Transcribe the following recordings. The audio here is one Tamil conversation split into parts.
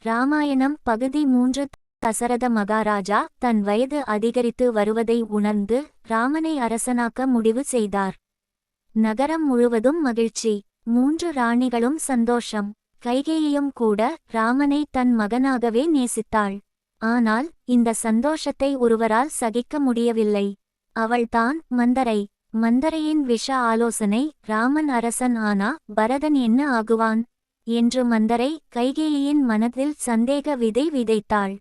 ராமாயணம் பகுதி 3. தசரத மகாராஜா தன் வயது அதிகரித்து வருவதை உணர்ந்து ராமனை அரசனாக்க முடிவு செய்தார். நகரம் முழுவதும் மகிழ்ச்சி. 3 ராணிகளும் சந்தோஷம். கைகேயியும் கூட ராமனை தன் மகனாகவே நேசித்தாள். ஆனால் இந்த சந்தோஷத்தை ஒருவரால் சகிக்க முடியவில்லை. அவள்தான் மந்தரை. மந்தரையின் விஷ ஆலோசனை ராமன் அரசன் ஆனா பரதன் என்ன ஆகுவான் என்று மந்தரை கைகேயியின் மனதில் சந்தேக விதை விதைத்தாள்.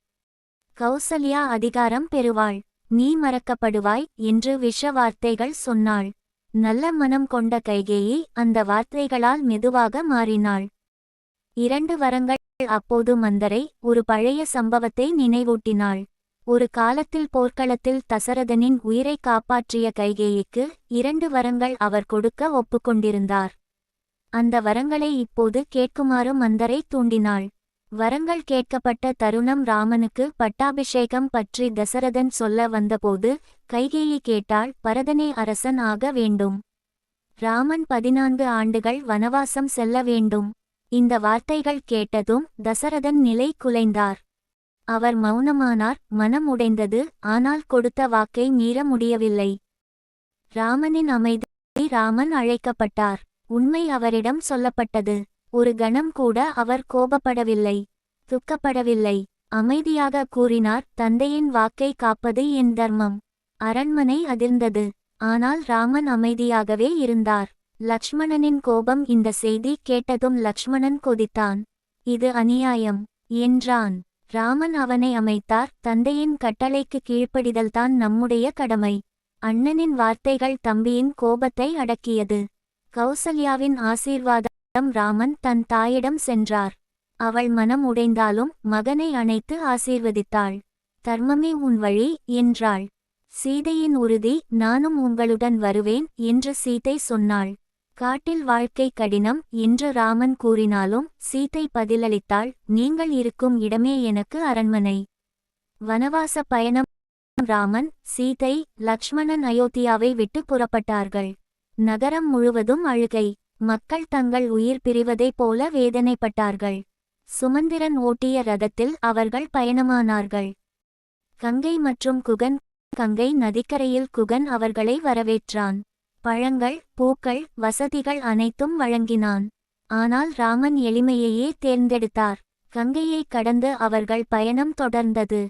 கௌசல்யா அதிகாரம் பெறுவாள், நீ மறக்கப்படுவாய் என்று விஷ வார்த்தைகள் சொன்னாள். நல்ல மனம் கொண்ட கைகேயி அந்த வார்த்தைகளால் மெதுவாக மாறினாள். 2 வரங்கள். அப்போது மந்தரை ஒரு பழைய சம்பவத்தை நினைவூட்டினாள். ஒரு காலத்தில் போர்க்களத்தில் தசரதனின் உயிரை காப்பாற்றிய கைகேயிக்கு 2 வரங்கள் அவர் கொடுக்க ஒப்புக்கொண்டிருந்தார். அந்த வரங்களை இப்போது கேட்குமாறு மந்தரை தூண்டினாள். வரங்கள் கேட்கப்பட்ட தருணம் ராமனுக்கு பட்டாபிஷேகம் பற்றி தசரதன் சொல்ல வந்தபோது கைகேயி கேட்டாள், பரதனே அரசன் ஆக வேண்டும். ராமன் 14 ஆண்டுகள் வனவாசம் செல்ல வேண்டும். இந்த வார்த்தைகள் கேட்டதும் தசரதன் நிலை குலைந்தார். அவர் மௌனமானார். மனம் உடைந்தது. ஆனால் கொடுத்த வாக்கை மீற முடியவில்லை. ராமனின் அமைதி. ராமன் அழைக்கப்பட்டார். உண்மை அவரிடம் சொல்லப்பட்டது. ஒரு கணம் கூட அவர் கோபப்படவில்லை, துக்கப்படவில்லை. அமைதியாக கூறினார், தந்தையின் வாக்கை காப்பது என் தர்மம். அரண்மனை அதிர்ந்தது. ஆனால் ராமன் அமைதியாகவே இருந்தார். லக்ஷ்மணனின் கோபம். இந்த செய்தி கேட்டதும் லக்ஷ்மணன் கொதித்தான். இது அநியாயம் என்றான். ராமன் அவனை அமைத்தார். தந்தையின் கட்டளைக்கு கீழ்ப்படிதல்தான் நம்முடைய கடமை. அண்ணனின் வார்த்தைகள் தம்பியின் கோபத்தை அடக்கியது. கௌசல்யாவின் ஆசீர்வாதம். ராமன் தன் தாயிடம் சென்றார். அவள் மனம் உடைந்தாலும் மகனை அணைத்து ஆசீர்வதித்தாள். தர்மமே உன் வழி என்றாள். சீதையின் உறுதி. நானும் உங்களுடன் வருவேன் என்று சீதை சொன்னாள். காட்டில் வாழ்க்கை கடினம் என்று ராமன் கூறினாலும் சீதை பதிலளித்தாள், நீங்கள் இருக்கும் இடமே எனக்கு அரண்மனை. வனவாச பயணம். ராமன், சீதை, லக்ஷ்மணன் அயோத்தியாவை விட்டு புறப்பட்டார்கள். நகரம் முழுவதும் அழுகை. மக்கள் தங்கள் உயிர் பிரிவதைப் போல வேதனைப்பட்டார்கள். சுமந்திரன் ஓட்டிய ரதத்தில் அவர்கள் பயணமானார்கள். கங்கை மற்றும் குகன். கங்கை நதிக்கரையில் குகன் அவர்களை வரவேற்றான். பழங்கள், பூக்கள், வசதிகள் அனைத்தும் வழங்கினான். ஆனால் ராமன் எளிமையையே தேர்ந்தெடுத்தார். கங்கையை கடந்து அவர்கள் பயணம் தொடர்ந்தது.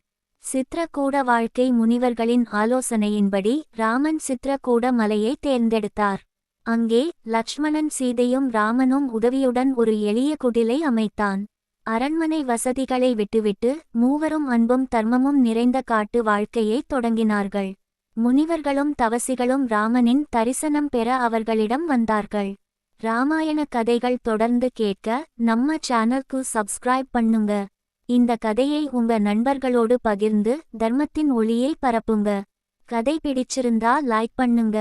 சித்ரகூட வாழ்க்கை. முனிவர்களின் ஆலோசனையின்படி ராமன் சித்ரகூட மலையை தேர்ந்தெடுத்தார். அங்கே லக்ஷ்மணன் சீதையும் ராமனும் உதவியுடன் ஒரு எளிய குடிலை அமைத்தான். அரண்மனை வசதிகளை விட்டுவிட்டு மூவரும் அன்பும் தர்மமும் நிறைந்த காட்டு வாழ்க்கையை தொடங்கினார்கள். முனிவர்களும் தவசிகளும் ராமனின் தரிசனம் பெற அவர்களிடம் வந்தார்கள். ராமாயண கதைகள் தொடர்ந்து கேட்க நம்ம சேனலுக்கு சப்ஸ்கிரைப் பண்ணுங்க. இந்த கதையை உங்க நண்பர்களோடு பகிர்ந்து தர்மத்தின் ஒளியை பரப்புங்க. கதை பிடிச்சிருந்தா லைக் பண்ணுங்க.